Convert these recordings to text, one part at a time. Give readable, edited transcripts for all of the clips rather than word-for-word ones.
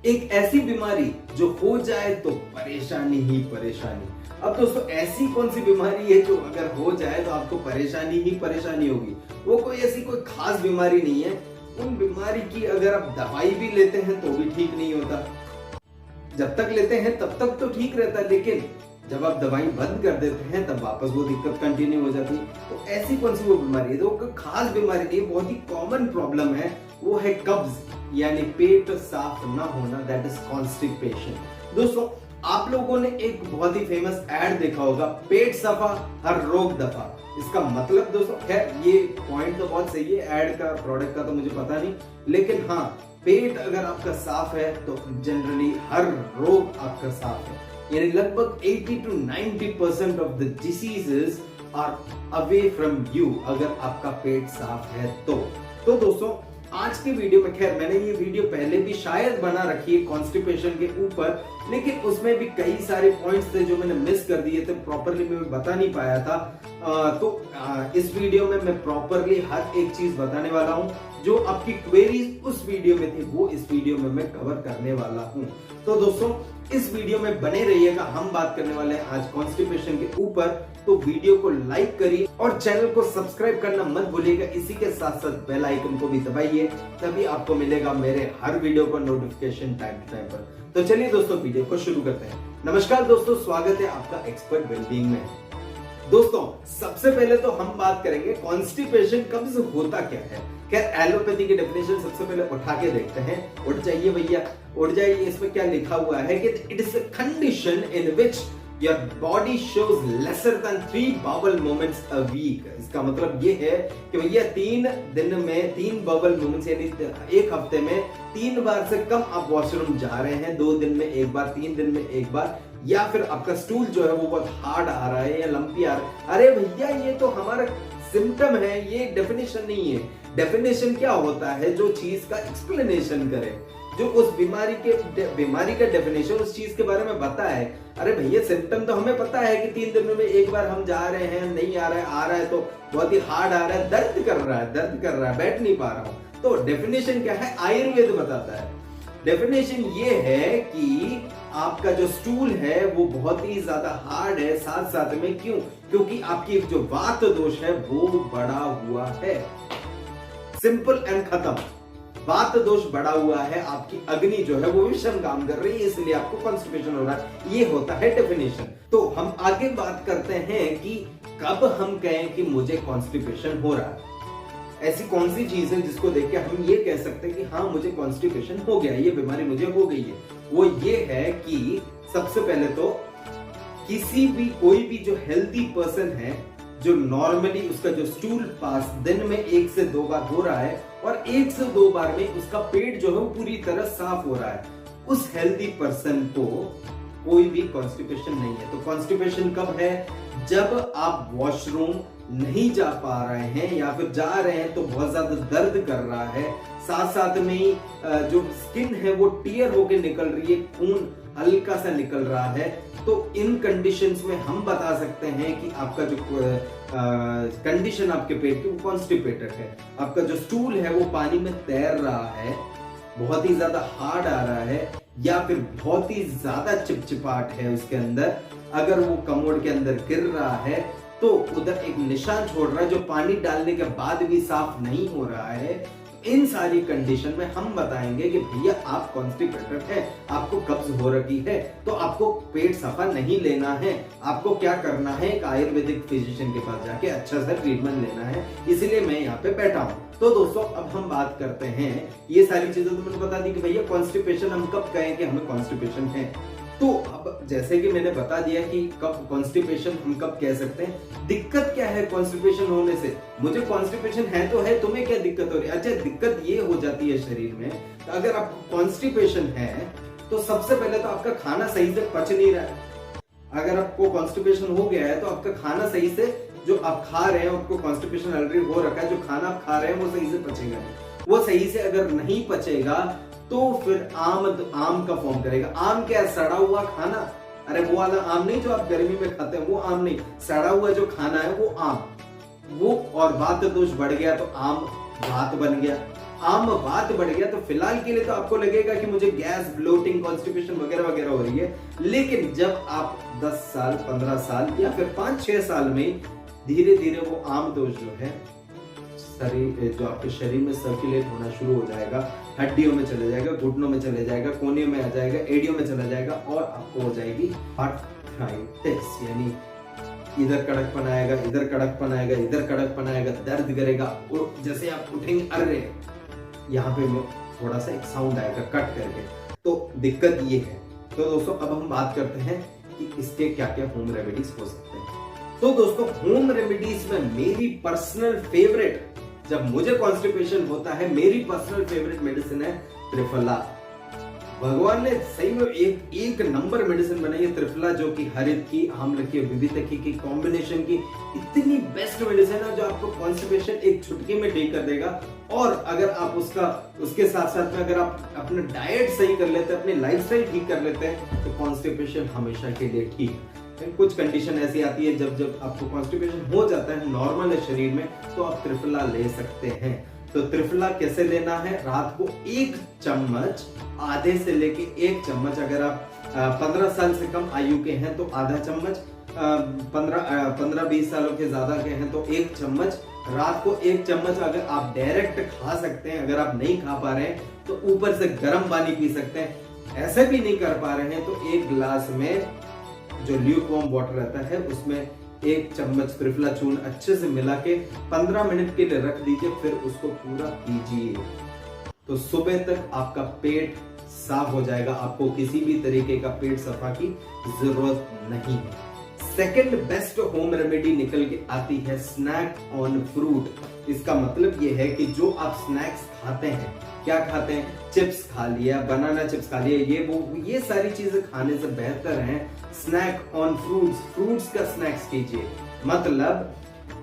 एक ऐसी बीमारी जो हो जाए तो परेशानी ही परेशानी। अब दोस्तों ऐसी कौन सी बीमारी है जो अगर हो जाए तो आपको परेशानी ही परेशानी होगी। वो कोई ऐसी कोई खास बीमारी नहीं है। उन बीमारी की अगर आप दवाई भी लेते हैं तो भी ठीक नहीं होता। जब तक लेते हैं तब तक तो ठीक रहता है, लेकिन जब आप दवाई बंद कर देते हैं तब वापस वो दिक्कत कंटिन्यू हो जाती है। तो ऐसी कौन सी वो बीमारी है? तो कोई खास बीमारी नहीं, बहुत ही कॉमन प्रॉब्लम है। वो है कब्ज यानी पेट साफ ना होना, दैट इज कॉन्स्टिपेशन। दोस्तों आप लोगों ने एक बहुत ही फेमस एड देखा होगा, पेट सफा हर रोग दफा। इसका मतलब दोस्तों, खैर ये पॉइंट तो बहुत सही है, एड का प्रोडक्ट का तो मुझे पता नहीं, लेकिन हाँ पेट अगर आपका साफ है तो जनरली हर रोग आपका साफ है। यानी लगभग 80 to 90% of the diseases are away from you अगर आपका पेट साफ है तो दोस्तों आज के वीडियो में, खैर मैंने ये वीडियो पहले भी शायद बना रखी है कॉन्स्टिपेशन के ऊपर, लेकिन उसमें भी कई सारे पॉइंट्स थे जो मैंने मिस कर दिए थे, प्रॉपरली मैं बता नहीं पाया था। इस वीडियो में मैं प्रॉपरली हर एक चीज बताने वाला हूं। जो आपकी क्वेरीज उस वीडियो में थी वो इस वीडियो में मैं कवर करने वाला हूं। तो दोस्तों इस वीडियो में बने रहिएगा, हम बात करने वाले हैं आज कॉन्स्टिपेशन के ऊपर। तो वीडियो को लाइक करिए और चैनल को सब्सक्राइब करना मत भूलिएगा। इसी के साथ साथ बेल आइकन को भी दबाइए, तभी आपको मिलेगा मेरे हर वीडियो का नोटिफिकेशन टाइम टू टाइम पर। तो चलिए दोस्तों वीडियो को शुरू करते हैं। नमस्कार दोस्तों, स्वागत है आपका एक्सपर्ट वेलबींग में। दोस्तों सबसे पहले तो हम बात करेंगे कॉन्स्टिपेशन कब्ज होता क्या है। खैर एलोपैथी की डेफिनेशन सबसे पहले उठा के देखते हैं। उठ जाइए भैया, उठ जाइए। इसमें क्या लिखा हुआ है कि it is a condition in which your body shows lesser than 3 bowel movements a week। इसका मतलब ये है कि भैया 3 दिन में 3 bowel movements यानी एक हफ्ते में 3 बार से कम आप वॉशरूम जा रहे हैं, 2 दिन में एक बार, 3 दिन में एक बार, या फिर आपका स्टूल जो है वो बहुत हार्ड आ रहा है या लंपी आ रहा है। अरे भैया ये तो हमारा सिम्टम है, ये डेफिनेशन नहीं है। डेफिनेशन क्या होता है? जो चीज का एक्सप्लेनेशन करे, जो उस बीमारी का डेफिनेशन उस चीज के बारे में बताए। अरे भैया सिम्टम तो हमें पता है कि 3 दिनों में एक बार हम जा रहे हैं, नहीं आ रहा है तो बहुत ही हार्ड आ रहा है, दर्द कर रहा है, बैठ नहीं पा रहा हूं। तो डेफिनेशन क्या है? आयुर्वेद बताता है। डेफिनेशन ये है कि आपका जो स्टूल है वो बहुत ही ज्यादा हार्ड है, साथ साथ में क्यों? क्योंकि आपकी जो वात दोष है वो बढ़ा हुआ है। सिंपल एंड खत्म। वात दोष बढ़ा हुआ है, आपकी अग्नि जो है वो विषम काम कर रही है, इसलिए आपको कॉन्स्टिपेशन हो रहा है। ये होता है डेफिनेशन। तो हम आगे बात करते हैं कि कब हम कहें कि मुझे कॉन्स्टिपेशन हो रहा है। ऐसी कौन सी चीज है जिसको देख के हम ये कह सकते हैं कि हाँ मुझे कॉन्स्टिपेशन हो गया, ये बीमारी मुझे हो गई है। वो ये है कि सबसे पहले तो कोई भी जो हेल्दी पर्सन है, जो नॉर्मली उसका जो स्टूल पास दिन में 1 से 2 बार हो रहा है और 1 से 2 बार में उसका पेट जो है वो पूरी तरह साफ हो रहा है, उस हेल्दी पर्सन को कोई भी कॉन्स्टिपेशन नहीं है। तो कॉन्स्टिपेशन कब है? जब आप वॉशरूम नहीं जा पा रहे हैं या फिर जा रहे हैं तो बहुत ज्यादा दर्द कर रहा है, साथ साथ में ही जो स्किन है वो टियर होके निकल रही है, खून हल्का सा निकल रहा है। तो इन कंडीशंस में हम बता सकते हैं कि आपका जो कंडीशन आपके पेट की वो कॉन्स्टिपेटेड है। आपका जो स्टूल है वो पानी में तैर रहा है, बहुत ही ज्यादा हार्ड आ रहा है, या फिर बहुत ही ज्यादा चिपचिपाहट है उसके अंदर। अगर वो कमोड के अंदर गिर रहा है तो उधर एक निशान छोड़ रहा है जो पानी डालने के बाद भी साफ नहीं हो रहा है। इन सारी कंडीशन में हम बताएंगे कि भैया आप कॉन्स्टिपेटेड है, आपको कब्ज हो रखी है, तो आपको पेट सफा नहीं लेना है। आपको क्या करना है? एक आयुर्वेदिक फिजिशियन के पास जाके अच्छा सा ट्रीटमेंट लेना है। इसीलिए मैं यहाँ पे बैठा हूँ। तो दोस्तों अब हम बात करते हैं, ये सारी चीजें तो मैंने बता दी कि भैया कॉन्स्टिपेशन हम कब कहें कि हमें कॉन्स्टिपेशन है। तो अब जैसे कि मैंने बता दिया कि कब कॉन्स्टिपेशन हम कब कह सकते हैं। दिक्कत क्या है कॉन्स्टिपेशन होने से? मुझे कॉन्स्टिपेशन है तो है, तुम्हें क्या दिक्कत हो रही है? अच्छा दिक्कत ये हो जाती है शरीर में, तो अगर आपको कॉन्स्टिपेशन है तो सबसे पहले तो आपका खाना सही से पच नहीं रहा है। अगर आपको कॉन्स्टिपेशन हो गया है तो आपका खाना सही से, जो आप खा रहे हैं, आपको कॉन्स्टिपेशन ऑलरेडी हो रखा है, जो खाना आप खा रहे हैं वो सही से पचेगा नहीं। वो सही से अगर नहीं पचेगा तो फिर आम का फॉर्म करेगा। आम क्या है? सड़ा हुआ खाना। अरे वो वाला आम नहीं जो आप गर्मी में खाते हैं, वो आम नहीं, सड़ा हुआ जो खाना है वो आम। वो और वात दोष बढ़ गया तो आम वात बन गया। आम बात बढ़ गया तो फिलहाल के लिए तो आपको लगेगा कि मुझे गैस, ब्लोटिंग, कॉन्स्टिपेशन वगैरह वगैरह हो रही है, लेकिन जब आप 10 साल, 15 साल या फिर 5-6 साल में धीरे धीरे वो आम दोष जो है शरीर, जो आपके शरीर में सर्कुलेट होना शुरू हो जाएगा, हड्डियों में चले जाएगा, घुटनों में चले जाएगा, कोनियों में आ जाएगा, एडियो में चला जाएगा और आपको हो जाएगी आर्थराइटिस, यानी इधर कड़कपन आएगा, इधर कड़कपन आएगा, इधर कड़कपन आएगा, दर्द करेगा, और जैसे आप उठेंगे, अरे यहाँ पे थोड़ा सा एक साउंड आएगा कट करके, तो दिक्कत ये है। तो दोस्तों अब हम बात करते हैं कि इसके क्या क्या होम रेमेडीज हो सकते हैं। तो दोस्तों होम रेमेडीज में मेरी पर्सनल फेवरेट, जब मुझे कॉन्स्टिपेशन होता है, मेरी पर्सनल फेवरेट मेडिसिन है त्रिफला। भगवान ने सही में एक नंबर मेडिसिन बनाई है त्रिफला, जो कि हरित की, आम्ल की, विविधकी की कॉम्बिनेशन की इतनी बेस्ट मेडिसिन है जो आपको कॉन्स्टिपेशन एक चुटकी में ठीक कर देगा। और अगर आप उसके साथ साथ में अगर आप अपना डाइट सही कर लेते हैं, अपनी लाइफस्टाइल ठीक कर लेते हैं, तो कॉन्स्टिपेशन हमेशा के लिए ठीक। कुछ कंडीशन ऐसी आती है जब आपको कॉन्स्टिपेशन हो जाता है, नॉर्मल है शरीर में, तो आप त्रिफला ले सकते हैं। तो त्रिफला कैसे लेना है? रात को 1 चम्मच, आधे से लेके 1 चम्मच, अगर आप 15 साल से कम आयु के हैं तो आधा चम्मच, 15-20 सालों के ज्यादा के हैं तो 1 चम्मच, रात को 1 चम्मच। अगर आप डायरेक्ट खा सकते हैं, अगर आप नहीं खा पा रहे हैं तो ऊपर से गर्म पानी पी सकते हैं। ऐसे भी नहीं कर पा रहे हैं तो 1 गिलास में जो ल्यूकवार्म वाटर रहता है उसमें 1 चम्मच त्रिफला चूर्ण अच्छे से मिला के 15 मिनट के लिए रख दीजिए, फिर उसको पूरा पीजिए। तो सुबह तक आपका पेट साफ हो जाएगा, आपको किसी भी तरीके का पेट सफा की जरूरत नहीं है। सेकंड बेस्ट होम रेमेडी निकल के आती है स्नैक ऑन फ्रूट। इसका मतलब ये है कि जो आप स्नैक्स खाते हैं, क्या खाते हैं, चिप्स खा लिया, बनाना चिप्स खा लिया, ये सारी चीजें खाने से बेहतर है स्नैक ऑन फ्रूट्स का स्नैक्स कीजिए। मतलब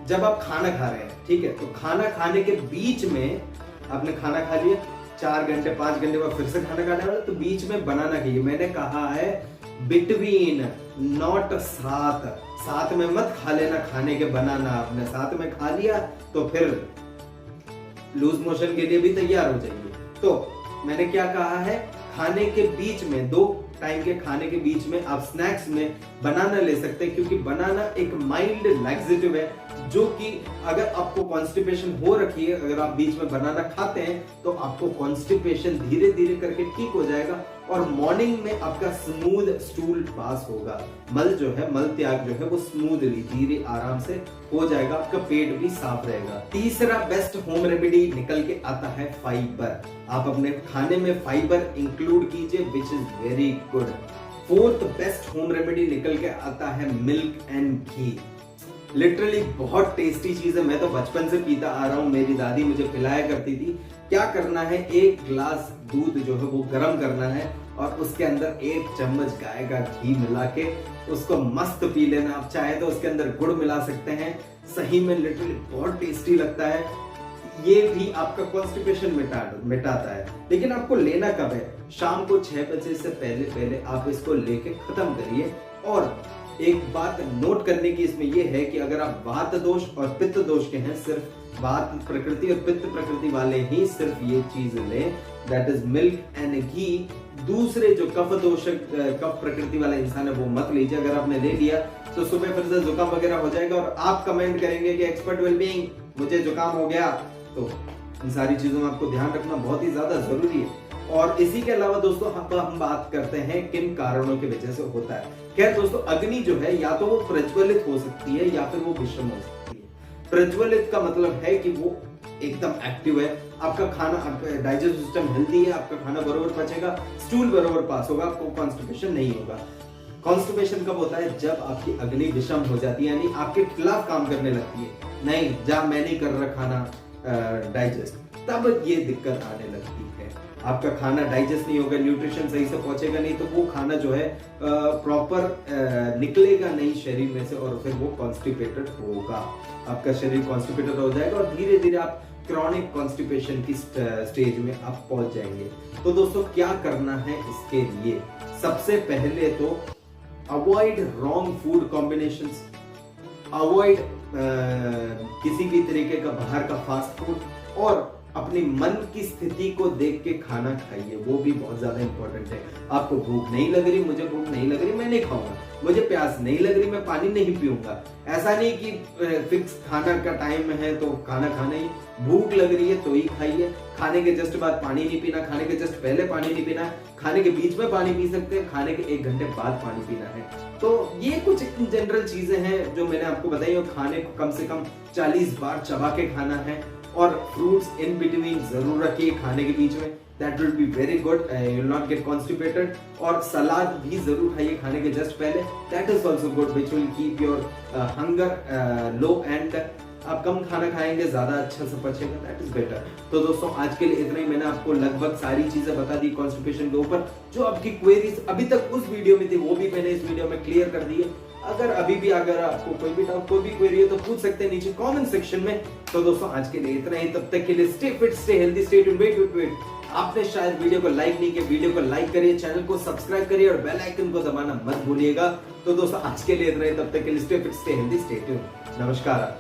जब आप खाना खा रहे हैं, ठीक है, तो खाना खाने के बीच में आपने खाना खा लिया, 4 घंटे 5 घंटे बाद फिर से खाना खाने वाला, तो बीच में बनाना खाइए। मैंने कहा है बिटवीन, नॉट साथ में मत खा लेना खाने के बनाना। आपने साथ में खा लिया तो फिर लूज मोशन के लिए भी तैयार हो जाइए। तो मैंने क्या कहा है, खाने के बीच में, 2 टाइम के खाने के बीच में आप स्नैक्स में बनाना ले सकते हैं, क्योंकि बनाना एक माइल्ड लैक्सेटिव है, जो कि अगर आपको कॉन्स्टिपेशन हो रखी है, अगर आप बीच में बनाना खाते हैं तो आपको कॉन्स्टिपेशन धीरे धीरे करके ठीक हो जाएगा और मॉर्निंग में आपका स्मूथ स्टूल पास होगा। मल त्याग जो है वो स्मूथली धीरे आराम से हो जाएगा, आपका पेट भी साफ रहेगा। तीसरा बेस्ट होम रेमेडी निकल के आता है फाइबर। आप अपने खाने में फाइबर इंक्लूड कीजिए, which is very good. Fourth best home remedy निकल के आता है मिल्क एंड घी। लिटरली बहुत टेस्टी चीज है, मैं तो बचपन से पीता आ रहा हूँ, मेरी दादी मुझे पिलाया करती थी। क्या करना है, 1 गिलास दूध जो है वो गर्म करना है और उसके अंदर 1 चम्मच गाय का घी मिला के उसको मस्त पी लेना। आप चाहे तो उसके अंदर गुड़ मिला सकते हैं, सही में लिटरली बहुत टेस्टी लगता है। ये भी आपका कॉन्स्टिपेशन मिटाता है। लेकिन आपको लेना कब है? शाम को 6 बजे से पहले आप इसको लेके खत्म करिए। और एक बात नोट करने की इसमें यह है कि अगर आप वात दोष और पित्त दोष के हैं, सिर्फ वात प्रकृति और पित्त प्रकृति वाले ही सिर्फ ये चीज लें, दैट इज मिल्क एंड घी। दूसरे जो कफ प्रकृति वाला इंसान है वो मत लीजिए। अगर आपने ले लिया तो सुबह फिर से जुकाम वगैरह हो जाएगा और आप कमेंट करेंगे कि एक्सपर्ट वेलबीइंग, मुझे जुकाम हो गया। तो इन सारी चीजों में आपको ध्यान रखना बहुत ही ज्यादा जरूरी है। और इसी के अलावा दोस्तों हम बात करते हैं किन कारणों की वजह से होता है। खैर दोस्तों, अग्नि जो है या तो वो प्रज्वलित हो सकती है या फिर वो विषम हो सकती है। प्रज्वलित का मतलब है कि वो एकदम एक्टिव है, आपका खाना, डाइजेस्ट सिस्टम हेल्दी है, आपका खाना बरोबर पचेगा, स्टूल बरोबर पास होगा, आपको कॉन्स्टिपेशन नहीं होगा। कॉन्स्टिपेशन कब होता है? जब आपकी अग्नि विषम हो जाती है, यानी आपके खिलाफ काम करने लगती है। नहीं, जब मैं नहीं कर रहा खाना डाइजेस्ट, तब ये दिक्कत आने लगती है। आपका खाना डाइजेस्ट नहीं होगा, न्यूट्रिशन सही से पहुंचेगा नहीं, तो वो खाना जो है प्रॉपर निकलेगा नहीं शरीर में से और फिर वो कॉन्स्टिपेटेड होगा। आपका शरीर कॉन्स्टिपेटेड हो जाएगा और धीरे धीरे आप क्रॉनिक कॉन्स्टिपेशन की स्टेज में आप पहुंच जाएंगे। तो दोस्तों क्या करना है इसके लिए? सबसे पहले तो avoid wrong food combinations, avoid किसी भी तरीके का बाहर का फास्ट फूड, और अपनी मन की स्थिति को देख के खाना खाइए, वो भी बहुत ज्यादा इंपॉर्टेंट है। आपको भूख नहीं लग रही, मुझे भूख नहीं लग रही, मैं नहीं खाऊंगा। मुझे प्यास नहीं लग रही, मैं पानी नहीं पीऊंगा। ऐसा नहीं कि फिक्स खाना का टाइम है तो खाना खाना ही। भूख लग रही है तो ही खाइए। खाने के जस्ट बाद पानी नहीं पीना, खाने के जस्ट पहले पानी नहीं पीना, खाने के बीच में पानी पी सकते हैं, खाने के 1 घंटे बाद पानी पीना है। तो ये कुछ जनरल चीजें हैं जो मैंने आपको बताई, और खाने को कम से कम 40 बार चबा के खाना है, और फ्रूट्स इन बिटवीन जरूर रखिए खाने के बीच में, that will be very good, you will not gate constipated. और सलाद भी जरूर खाइए खाने के जस्ट पहले, that is also good, which will keep your hunger low, and आप कम खाना खाएंगे ज्यादा अच्छा से पचेगा, दैट इज बेटर। तो दोस्तों आज के लिए इतना ही। मैंने आपको लगभग सारी चीजें बता दी कॉन्स्टिपेशन के ऊपर। जो आपकी क्वेरीज अभी तक उस वीडियो में थी वो भी मैंने इस वीडियो में क्लियर कर दी है। अगर अभी भी अगर आपको कोई भी डाउट, कोई भी क्वेरी है तो पूछ सकते हैं नीचे कमेंट सेक्शन में। तो दोस्तों आज के लिए इतना ही। तब तक के लिए stay fit, stay healthy, stay tuned. Wait, आपने शायद वीडियो को लाइक नहीं किया, वीडियो को लाइक करिए, चैनल को सब्सक्राइब करिए और बेल आइकन को दबाना मत भूलिएगा। तो दोस्तों आज के लिए इतना ही। तब तक के लिए stay fit, stay healthy, stay tuned. नमस्कार।